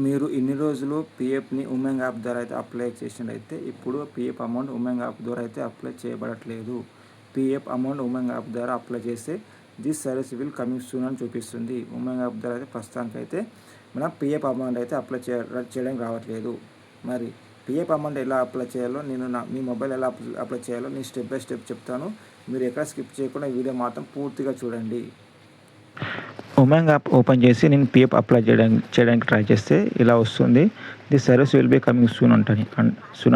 మీరు ఇన్ని రోజులు పీఎఫ్ని ఉమంగ్ యాప్ ద్వారా అయితే అప్లై చేసినట్టయితే ఇప్పుడు పీఎఫ్ అమౌంట్ ఉమంగ్ యాప్ ద్వారా అయితే అప్లై చేయబడట్లేదు. పీఎఫ్ అమౌంట్ ఉమంగ్ యాప్ ద్వారా అప్లై చేస్తే this service will coming soon అని చూపిస్తుంది. ఉమంగ్ యాప్ ద్వారా అయితే ప్రస్తుతానికైతే మనం పీఎఫ్ అమౌంట్ అయితే అప్లై చేయడానికి రావట్లేదు. మరి పీఎఫ్ అమౌంట్ ఎలా అప్లై చేయాలో మీ మొబైల్ ఎలా అప్లై చేయాలో నేను స్టెప్ బై స్టెప్ చెప్తాను. మీరు ఎక్కడ స్కిప్ చేయకుండా వీడియో మాత్రం పూర్తిగా చూడండి. ఉమంగ్ యాప్ ఓపెన్ చేసి నేను పీఎఫ్ అప్లై చేయడానికి ట్రై చేస్తే ఇలా వస్తుంది. The service will be coming soon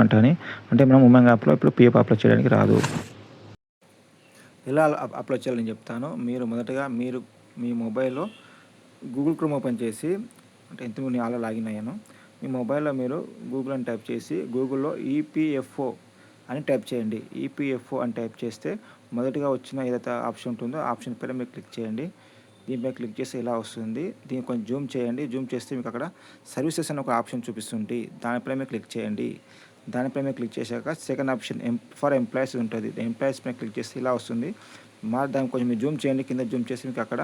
అంటని అంటే మనం ఉమంగ్ యాప్లో ఇప్పుడు పీఎఫ్ అప్లై చేయడానికి రాదు. ఎలా అప్లై చేయాలో నేను చెప్తాను. మీరు మొదటగా మీ మొబైల్లో గూగుల్ క్రోమ్ ఓపెన్ చేసి, అంటే ఇంతకుముందు నేను ఆల్రెడీ లాగిన్ అయ్యాను. మీ మొబైల్లో మీరు గూగుల్ అని టైప్ చేసి గూగుల్లో ఈపీఎఫ్ఓ అని టైప్ చేయండి. ఈపీఎఫ్ఓ అని టైప్ చేస్తే మొదటిగా వచ్చిన ఏదైతే ఆప్షన్ ఉంటుందో ఆ ఆప్షన్ పైన మీరు క్లిక్ చేయండి. దీనిపై క్లిక్ చేస్తే ఇలా వస్తుంది. దీన్ని కొంచెం జూమ్ చేయండి. జూమ్ చేస్తే మీకు అక్కడ సర్వీసెస్ అని ఒక ఆప్షన్ చూపిస్తుంది. దానిపై మీరు క్లిక్ చేయండి. దానిపై మీరు క్లిక్ చేశాక సెకండ్ ఆప్షన్ ఫర్ ఎంప్లాయీస్ ఉంటుంది. ఎంప్లాయీస్ పైన క్లిక్ చేస్తే ఇలా వస్తుంది. దాన్ని కొంచెం మీరు జూమ్ చేయండి. కింద జూమ్ చేసి మీకు అక్కడ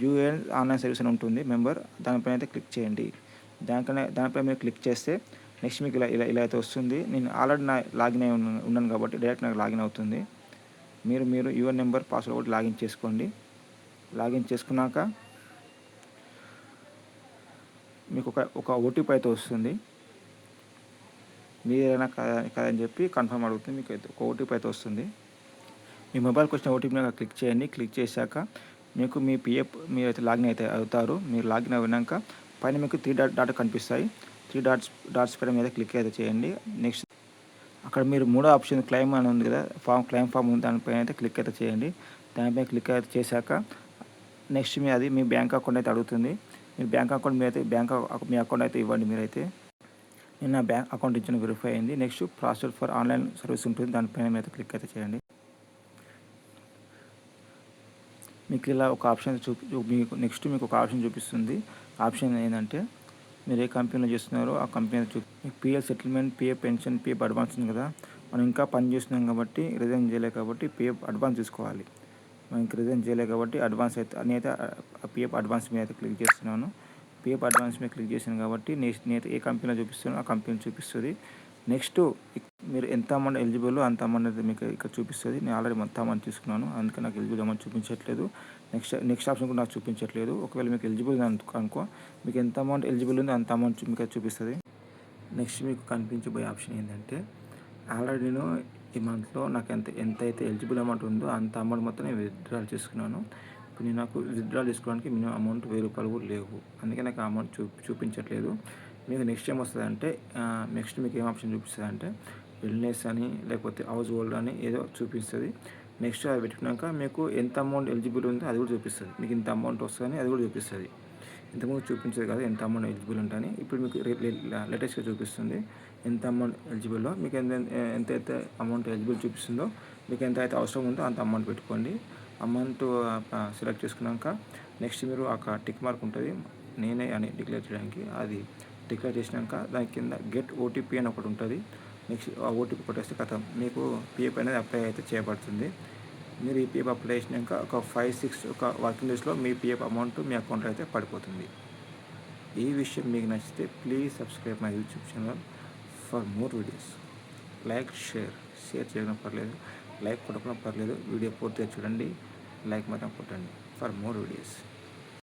యూఏఎన్ ఆన్లైన్ సర్వీస్ అని ఉంటుంది మెంబర్, దానిపైన అయితే క్లిక్ చేయండి. దానిపై మీరు క్లిక్ చేస్తే నెక్స్ట్ మీకు ఇలా అయితే వస్తుంది. నేను ఆల్రెడీ లాగిన్ అయి ఉన్నాను కాబట్టి డైరెక్ట్ నాకు లాగిన్ అవుతుంది. మీరు యువర్ నెంబర్ పాస్వర్డ్ కూడా లాగిన్ చేసుకోండి. లాగిన్ చేసుకున్నాక మీకు ఒక ఓటీపీ అయితే వస్తుంది. మీరేనా కాదని చెప్పి కన్ఫర్మ్ అడుగుతుంది. మీకు అయితే ఒక ఓటీపీ అయితే వస్తుంది. మీ మొబైల్కి వచ్చిన ఓటీపీ మీద క్లిక్ చేయండి. క్లిక్ చేశాక మీకు మీ పీఎఫ్ మీరైతే లాగిన్ అయితే అవుతారు. మీరు లాగిన్ అయినాక పైన మీకు 3 డాట్ కనిపిస్తాయి. 3 డాట్స్ పైన మీద క్లిక్ అయితే చేయండి. నెక్స్ట్ అక్కడ మీరు మూడో ఆప్షన్ క్లెయిమ్ అని ఉంది కదా, క్లెయిమ్ ఫామ్ ఉంది, దానిపైన అయితే క్లిక్ అయితే చేయండి. దానిపైన క్లిక్ అయితే చేశాక నెక్స్ట్ మీ బ్యాంక్ అకౌంట్ అయితే అడుగుతుంది. మీరు బ్యాంక్ అకౌంట్ మీ అకౌంట్ అయితే ఇవ్వండి. మీరైతే నేను నా బ్యాంక్ అకౌంట్ ఇచ్చిన వెరిఫై అయింది. Next process for online service ఉంటుంది, దానిపైన మీద క్లిక్ అయితే చేయండి. మీకు ఇలా ఒక ఆప్షన్ మీకు నెక్స్ట్ మీకు ఒక ఆప్షన్ చూపిస్తుంది. ఆప్షన్ ఏంటంటే మీరు ఏ కంపెనీలో చేస్తున్నారో ఆ కంపెనీ మీకు PF settlement, PF pension, PF advance ఉంది కదా. మనం ఇంకా పని చేస్తున్నాం కాబట్టి రిజైన్ చేయలేదు కాబట్టి పిఎఫ్ అడ్వాన్స్ తీసుకోవాలి. మనం ఇంకా రిజైన్ చేయలేదు కాబట్టి అడ్వాన్స్ అయితే పిఎఫ్ అడ్వాన్స్ మీద అయితే క్లిక్ చేస్తున్నాను. పిఎఫ్ అడ్వాన్స్ మీద క్లిక్ చేశాను కాబట్టి నేనైతే ఏ కంపెనీలో చూపిస్తానో ఆ కంపెనీ చూపిస్తుంది. నెక్స్ట్ మీరు ఎంత అమౌంట్ ఎలిజిబుల్ అంత అమౌంట్ అయితే మీకు ఇక్కడ చూపిస్తుంది. నేను ఆల్రెడీ మొత్తం అమౌంట్ తీసుకున్నాను, అందుకే నాకు ఎలిజిబుల్ అమౌంట్ చూపించట్లేదు. నెక్స్ట్ ఆప్షన్ కూడా నాకు చూపించట్లేదు. ఒకవేళ మీకు ఎలిజిబుల్ అనుకో మీకు ఎంత అమౌంట్ ఎలిజిబుల్ ఉందో అంత అమౌంట్ మీకు చూపిస్తుంది. నెక్స్ట్ మీకు కనిపించబోయే ఆప్షన్ ఏంటంటే ఆల్రెడీ నేను ఈ మంత్లో నాకు ఎంతైతే ఎలిజిబుల్ అమౌంట్ ఉందో అంత అమౌంట్ మొత్తం నేను విత్డ్రాల్ చేసుకున్నాను. ఇప్పుడు నాకు విత్డ్రాల్ చేసుకోవడానికి మినిమం అమౌంట్ 1000 రూపాయలు కూడా లేవు, అందుకే నాకు అమౌంట్ చూపించట్లేదు. మీకు నెక్స్ట్ ఏం వస్తుంది అంటే నెక్స్ట్ మీకు ఏం ఆప్షన్ చూపిస్తుంది అంటే వెల్నెస్ అని లేకపోతే హౌస్ హోల్డ్ అని ఏదో చూపిస్తుంది. నెక్స్ట్ అది పెట్టుకున్నాక మీకు ఎంత అమౌంట్ ఎలిజిబుల్ ఉందో అది కూడా చూపిస్తుంది. మీకు ఇంత అమౌంట్ వస్తుందని అది కూడా చూపిస్తుంది. ఇంతకుముందు చూపించేది కాదు ఎంత అమౌంట్ ఎలిజిబుల్ ఉంటాయని, ఇప్పుడు మీకు లేటెస్ట్గా చూపిస్తుంది ఎంత అమౌంట్ ఎలిజిబుల్లో. మీకు ఎంతైతే అమౌంట్ ఎలిజిబుల్ చూపిస్తుందో మీకు ఎంత అయితే అవసరం ఉందో అంత అమౌంట్ పెట్టుకోండి. అమౌంట్ సెలెక్ట్ చేసుకున్నాక నెక్స్ట్ మీరు అక్కడ టిక్ మార్క్ ఉంటుంది నేనే అని డిక్లేర్ చేయడానికి, అది డిక్లేర్ చేసినాక దాని కింద గెట్ ఓటీపీ అని ఒకటి ఉంటుంది. నెక్స్ట్ ఆ ఓటీపీ కొట్టేస్తే కథం మీకు పిఎఫ్ అనేది అప్లై అయితే చేయబడుతుంది. మీరు ఈ పిఎఫ్ అప్లై చేసినాక ఒక 5-6 వర్కింగ్ డేస్లో మీ పిఎఫ్ అమౌంట్ మీ అకౌంట్లో అయితే పడిపోతుంది. ఈ విషయం మీకు నచ్చితే please subscribe my YouTube channel for more videos. Like share చేయడం పర్లేదు, లైక్ కొట్టకుండా పర్లేదు, వీడియో పూర్తిగా చూడండి, లైక్ మాత్రం కొట్టండి ఫర్ మోర్ వీడియోస్.